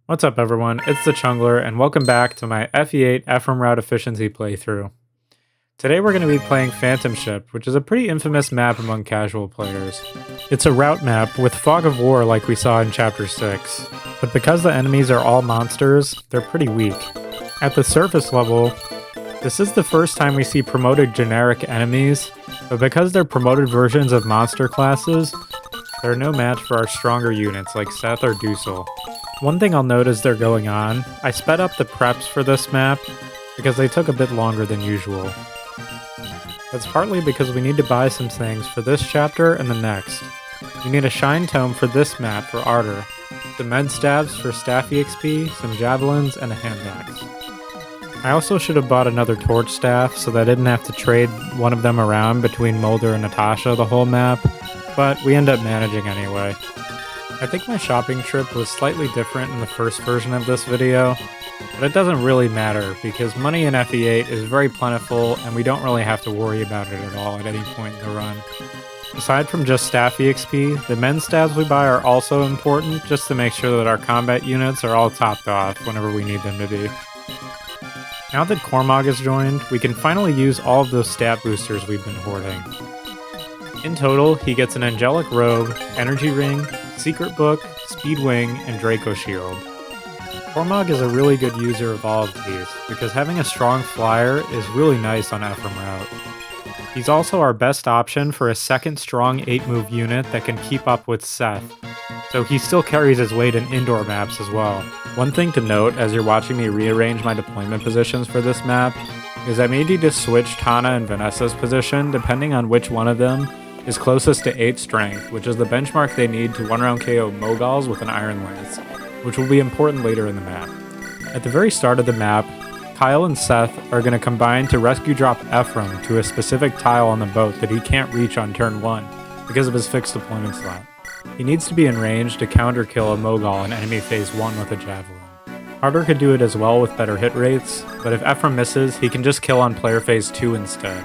What's up everyone, it's the Chungler and welcome back to my FE8 Ephraim route efficiency playthrough. Today we're going to be playing Phantom Ship, which is a pretty infamous map among casual players. It's a route map with fog of war like we saw in chapter 6, but because the enemies are all monsters, they're pretty weak. At the surface level, this is the first time we see promoted generic enemies, but because they're promoted versions of monster classes, they're no match for our stronger units like Seth or Dusel. One thing I'll note as they're going on, I sped up the preps for this map because they took a bit longer than usual. That's partly because we need to buy some things for this chapter and the next. We need a Shine Tome for this map for Artur, some med staves for staff EXP, some javelins, and a hand axe. I also should have bought another torch staff so that I didn't have to trade one of them around between Mulder and Natasha the whole map, but we end up managing anyway. I think my shopping trip was slightly different in the first version of this video, but it doesn't really matter because money in FE8 is very plentiful and we don't really have to worry about it at all at any point in the run. Aside from just staff EXP, the men stabs we buy are also important just to make sure that our combat units are all topped off whenever we need them to be. Now that Cormag has joined, we can finally use all of those stat boosters we've been hoarding. In total, he gets an Angelic Robe, Energy Ring, Secret Book, Speed Wing, and Draco Shield. Cormag is a really good user of all of these, because having a strong flyer is really nice on Ephraim route. He's also our best option for a second strong 8-move unit that can keep up with Seth, so he still carries his weight in indoor maps as well. One thing to note as you're watching me rearrange my deployment positions for this map is I made you to switch Tana and Vanessa's position depending on which one of them is closest to 8 strength, which is the benchmark they need to 1-round KO Moguls with an Iron Lance, which will be important later in the map. At the very start of the map, Kyle and Seth are going to combine to rescue drop Ephraim to a specific tile on the boat that he can't reach on turn 1 because of his fixed deployment slot. He needs to be in range to counter kill a Mogul in enemy phase 1 with a javelin. Artur could do it as well with better hit rates, but if Ephraim misses, he can just kill on player phase 2 instead.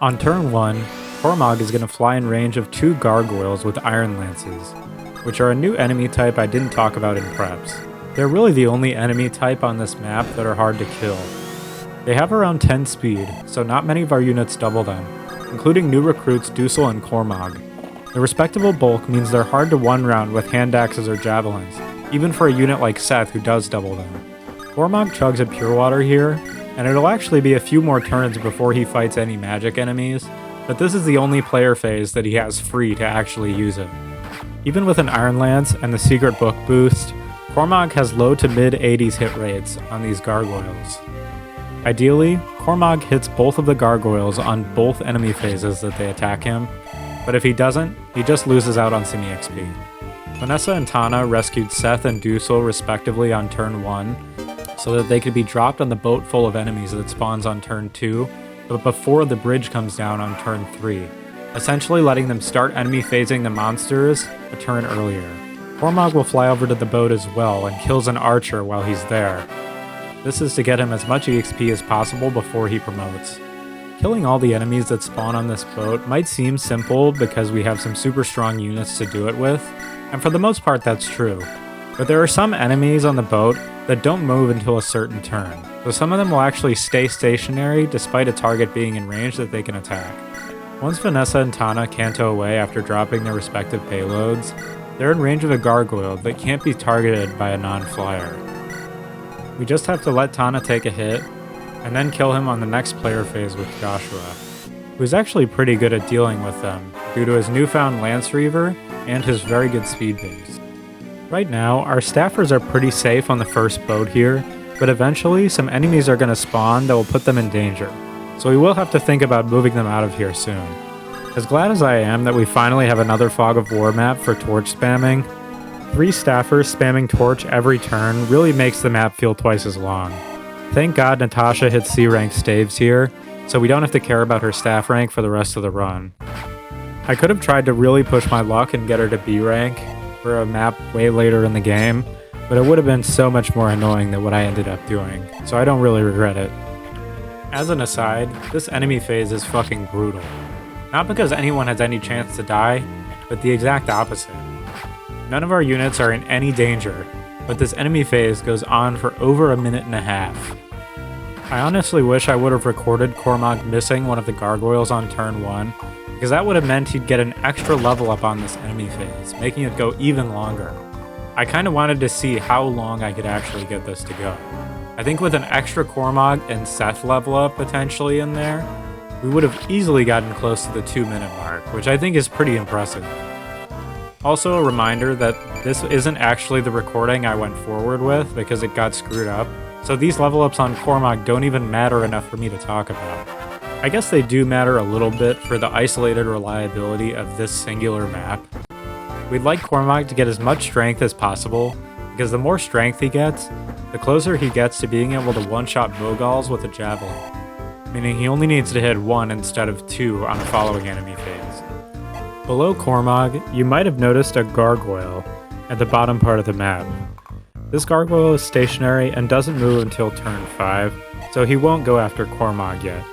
On turn 1, Cormag is going to fly in range of 2 gargoyles with Iron Lances, which are a new enemy type I didn't talk about in preps. They're really the only enemy type on this map that are hard to kill. They have around 10 speed, so not many of our units double them, including new recruits Dusel and Cormag. The respectable bulk means they're hard to one-round with hand axes or javelins, even for a unit like Seth who does double them. Cormag chugs a Pure Water here, and it'll actually be a few more turns before he fights any magic enemies, but this is the only player phase that he has free to actually use it. Even with an Iron Lance and the Secret Book boost, Cormag has low to mid 80s hit rates on these gargoyles. Ideally, Cormag hits both of the gargoyles on both enemy phases that they attack him, but if he doesn't, he just loses out on some EXP. Vanessa and Tana rescued Seth and Dusel respectively on turn 1, so that they could be dropped on the boat full of enemies that spawns on turn 2, but before the bridge comes down on turn 3, essentially letting them start enemy phasing the monsters a turn earlier. Cormag will fly over to the boat as well and kills an archer while he's there. This is to get him as much EXP as possible before he promotes. Killing all the enemies that spawn on this boat might seem simple because we have some super strong units to do it with, and for the most part that's true. But there are some enemies on the boat that don't move until a certain turn, so some of them will actually stay stationary despite a target being in range that they can attack. Once Vanessa and Tana canto away after dropping their respective payloads, they're in range of a gargoyle that can't be targeted by a non-flyer. We just have to let Tana take a hit, and then kill him on the next player phase with Joshua, who's actually pretty good at dealing with them due to his newfound Lance Reaver and his very good speed base. Right now, our staffers are pretty safe on the first boat here, but eventually some enemies are going to spawn that will put them in danger, so we will have to think about moving them out of here soon. As glad as I am that we finally have another Fog of War map for torch spamming, 3 staffers spamming torch every turn really makes the map feel twice as long. Thank God Natasha hits C rank staves here, so we don't have to care about her staff rank for the rest of the run. I could have tried to really push my luck and get her to B rank for a map way later in the game, but it would have been so much more annoying than what I ended up doing, so I don't really regret it. As an aside, this enemy phase is fucking brutal. Not because anyone has any chance to die, but the exact opposite. None of our units are in any danger, but this enemy phase goes on for over a minute and a half. I honestly wish I would have recorded Cormag missing one of the gargoyles on turn 1, because that would have meant he'd get an extra level up on this enemy phase, making it go even longer. I kinda wanted to see how long I could actually get this to go. I think with an extra Cormag and Seth level up potentially in there, we would have easily gotten close to the 2-minute mark, which I think is pretty impressive. Also a reminder that this isn't actually the recording I went forward with because it got screwed up, so these level ups on Cormag don't even matter enough for me to talk about. I guess they do matter a little bit for the isolated reliability of this singular map. We'd like Cormag to get as much strength as possible, because the more strength he gets, the closer he gets to being able to one-shot Moguls with a javelin, meaning he only needs to hit 1 instead of 2 on the following enemy phase. Below Cormag, you might have noticed a gargoyle at the bottom part of the map. This gargoyle is stationary and doesn't move until turn 5, so he won't go after Cormag yet.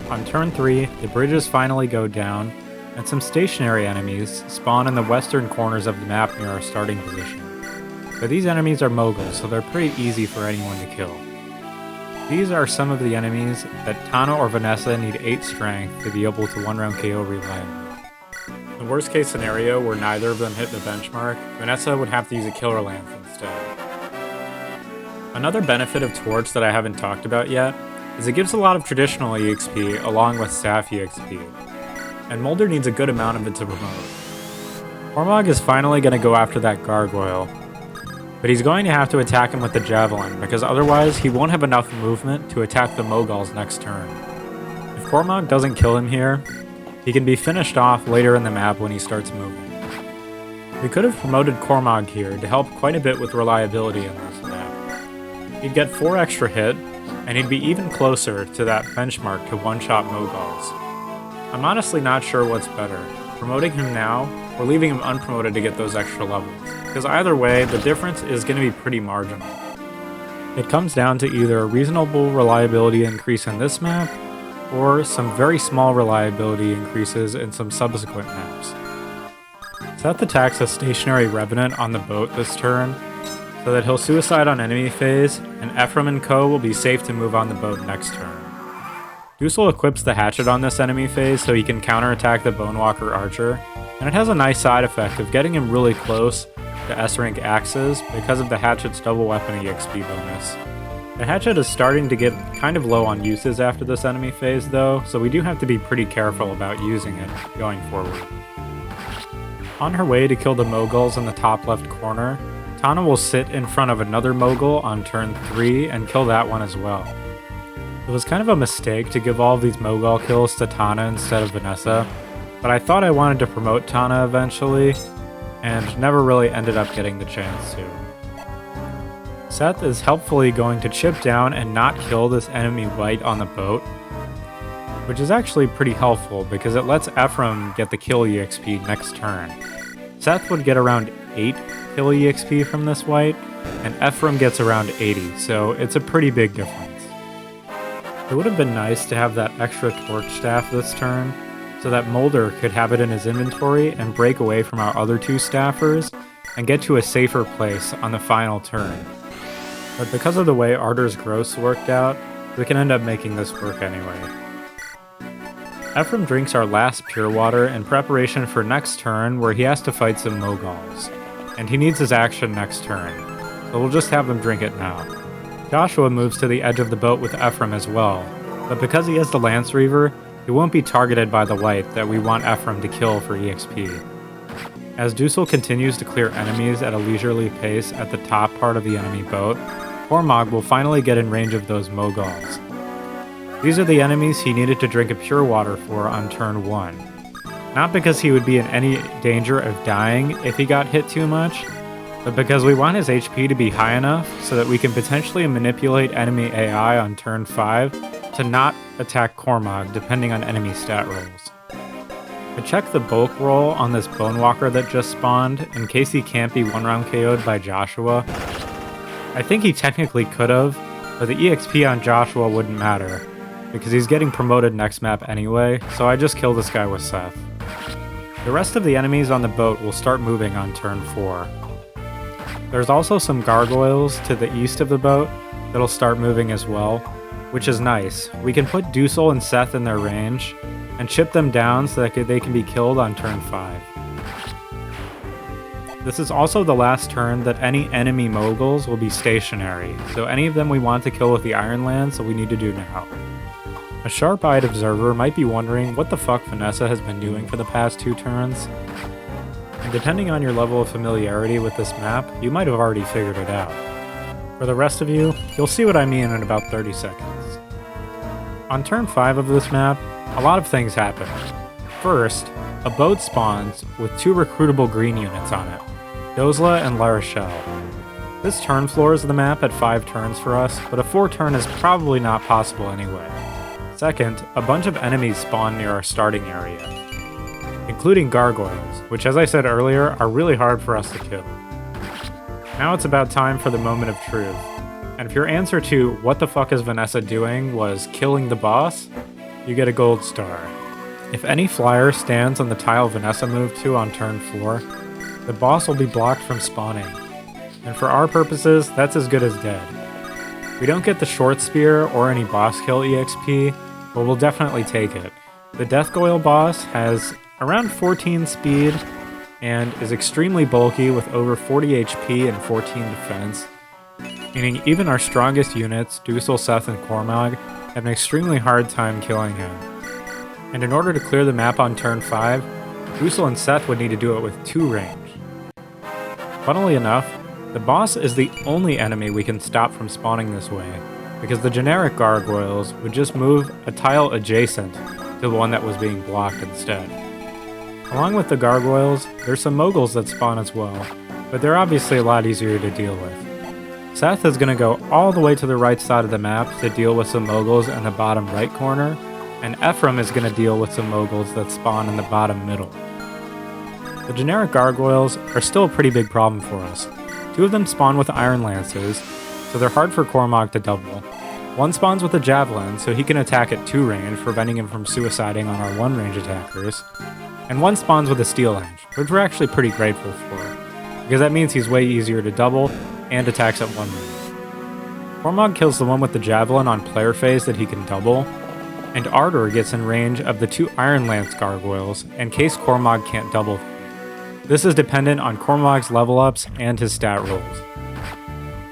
On turn 3, the bridges finally go down, and some stationary enemies spawn in the western corners of the map near our starting position. But these enemies are Moguls, so they're pretty easy for anyone to kill. These are some of the enemies that Tana or Vanessa need 8 strength to be able to 1-round KO reliably. In the worst case scenario where neither of them hit the benchmark, Vanessa would have to use a killer lance instead. Another benefit of Torch that I haven't talked about yet is it gives a lot of traditional EXP along with staff EXP, and Mulder needs a good amount of it to promote. Cormag is finally going to go after that gargoyle, but he's going to have to attack him with the javelin because otherwise he won't have enough movement to attack the Moguls next turn. If Cormag doesn't kill him here, he can be finished off later in the map when he starts moving. We could have promoted Cormag here to help quite a bit with reliability in this map. He'd get 4 extra hit, and he'd be even closer to that benchmark to one-shot Moguls. I'm honestly not sure what's better, promoting him now or leaving him unpromoted to get those extra levels, because either way, the difference is going to be pretty marginal. It comes down to either a reasonable reliability increase in this map, or some very small reliability increases in some subsequent maps. Seth attacks a stationary Revenant on the boat this turn, so that he'll suicide on enemy phase, and Ephraim and co will be safe to move on the boat next turn. Dusel equips the hatchet on this enemy phase so he can counterattack the Bonewalker Archer, and it has a nice side effect of getting him really close to S-rank axes because of the hatchet's double weapon EXP bonus. The hatchet is starting to get kind of low on uses after this enemy phase though, so we do have to be pretty careful about using it going forward. On her way to kill the Moguls in the top left corner, Tana will sit in front of another Mogul on turn 3 and kill that one as well. It was kind of a mistake to give all of these Mogul kills to Tana instead of Vanessa, but I thought I wanted to promote Tana eventually, and never really ended up getting the chance to. Seth is helpfully going to chip down and not kill this enemy white on the boat, which is actually pretty helpful because it lets Ephraim get the kill EXP next turn. Seth would get around 8 kill EXP from this white, and Ephraim gets around 80, so it's a pretty big difference. It would have been nice to have that extra torch staff this turn, so that Mulder could have it in his inventory and break away from our other 2 staffers and get to a safer place on the final turn. But because of the way Artur's growths worked out, we can end up making this work anyway. Ephraim drinks our last pure water in preparation for next turn where he has to fight some Moguls, and he needs his action next turn, so we'll just have him drink it now. Joshua moves to the edge of the boat with Ephraim as well, but because he has the Lance Reaver, he won't be targeted by the white that we want Ephraim to kill for EXP. As Dusel continues to clear enemies at a leisurely pace at the top part of the enemy boat, Cormag will finally get in range of those Moguls. These are the enemies he needed to drink a pure water for on turn 1. Not because he would be in any danger of dying if he got hit too much, but because we want his HP to be high enough so that we can potentially manipulate enemy AI on turn 5 to not attack Cormag depending on enemy stat rolls. I checked the bulk roll on this Bonewalker that just spawned in case he can't be 1-round KO'd by Joshua. I think he technically could have, but the EXP on Joshua wouldn't matter, because he's getting promoted next map anyway, so I just kill this guy with Seth. The rest of the enemies on the boat will start moving on turn 4. There's also some gargoyles to the east of the boat that'll start moving as well, which is nice. We can put Dusel and Seth in their range and chip them down so that they can be killed on turn 5. This is also the last turn that any enemy moguls will be stationary, so any of them we want to kill with the Iron Lance, we need to do now. A sharp-eyed observer might be wondering what the fuck Vanessa has been doing for the past 2 turns, and depending on your level of familiarity with this map, you might have already figured it out. For the rest of you, you'll see what I mean in about 30 seconds. On turn 5 of this map, a lot of things happen. First, a boat spawns with 2 recruitable green units on it, Dozla and La Rochelle. This turn floors the map at 5 turns for us, but a 4 turn is probably not possible anyway. Second, a bunch of enemies spawn near our starting area, including gargoyles, which as I said earlier, are really hard for us to kill. Now it's about time for the moment of truth, and if your answer to what the fuck is Vanessa doing was killing the boss, you get a gold star. If any flyer stands on the tile Vanessa moved to on turn 4, the boss will be blocked from spawning, and for our purposes, that's as good as dead. We don't get the short spear or any boss kill EXP, but we'll definitely take it. The gargoyle boss has around 14 speed and is extremely bulky with over 40 HP and 14 defense, meaning even our strongest units, Dusel, Seth, and Cormag, have an extremely hard time killing him. And in order to clear the map on turn 5, Dusel and Seth would need to do it with 2 range. Funnily enough, the boss is the only enemy we can stop from spawning this way, because the generic gargoyles would just move a tile adjacent to the one that was being blocked instead. Along with the gargoyles, there's some moguls that spawn as well, but they're obviously a lot easier to deal with. Seth is going to go all the way to the right side of the map to deal with some moguls in the bottom right corner, and Ephraim is going to deal with some moguls that spawn in the bottom middle. The generic gargoyles are still a pretty big problem for us. 2 of them spawn with iron lances, so they're hard for Cormag to double. 1 spawns with a javelin, so he can attack at 2 range, preventing him from suiciding on our 1 range attackers. And 1 spawns with a steel edge, which we're actually pretty grateful for, because that means he's way easier to double and attacks at 1 range. Cormag kills the one with the javelin on player phase that he can double, and Artur gets in range of the 2 Iron Lance gargoyles in case Cormag can't double them. This is dependent on Cormag's level ups and his stat rolls.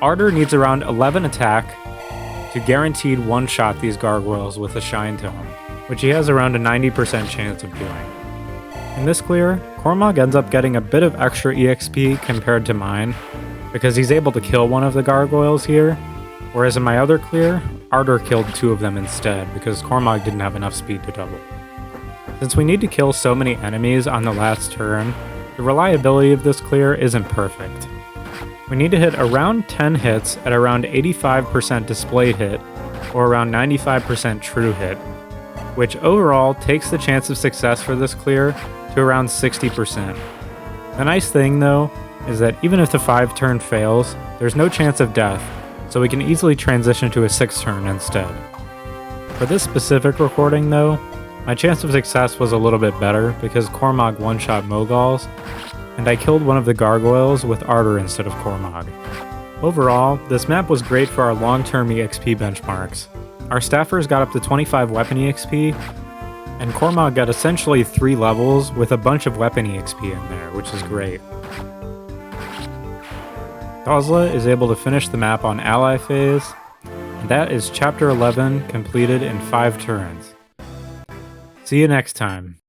Artur needs around 11 attack to guaranteed one-shot these gargoyles with a Shine Tome, which he has around a 90% chance of doing. In this clear, Cormag ends up getting a bit of extra EXP compared to mine, because he's able to kill one of the gargoyles here, whereas in my other clear, Artur killed 2 of them instead, because Cormag didn't have enough speed to double. Since we need to kill so many enemies on the last turn, the reliability of this clear isn't perfect. We need to hit around 10 hits at around 85% displayed hit, or around 95% true hit, which overall takes the chance of success for this clear to around 60%. The nice thing though, is that even if the 5 turn fails, there's no chance of death, so we can easily transition to a 6 turn instead. For this specific recording though, my chance of success was a little bit better because Cormag one-shot moguls, and I killed one of the gargoyles with Artur instead of Cormag. Overall, this map was great for our long-term EXP benchmarks. Our staffers got up to 25 weapon EXP, and Cormag got essentially 3 levels with a bunch of weapon EXP in there, which is great. Dozla is able to finish the map on ally phase, and that is chapter 11 completed in 5 turns. See you next time.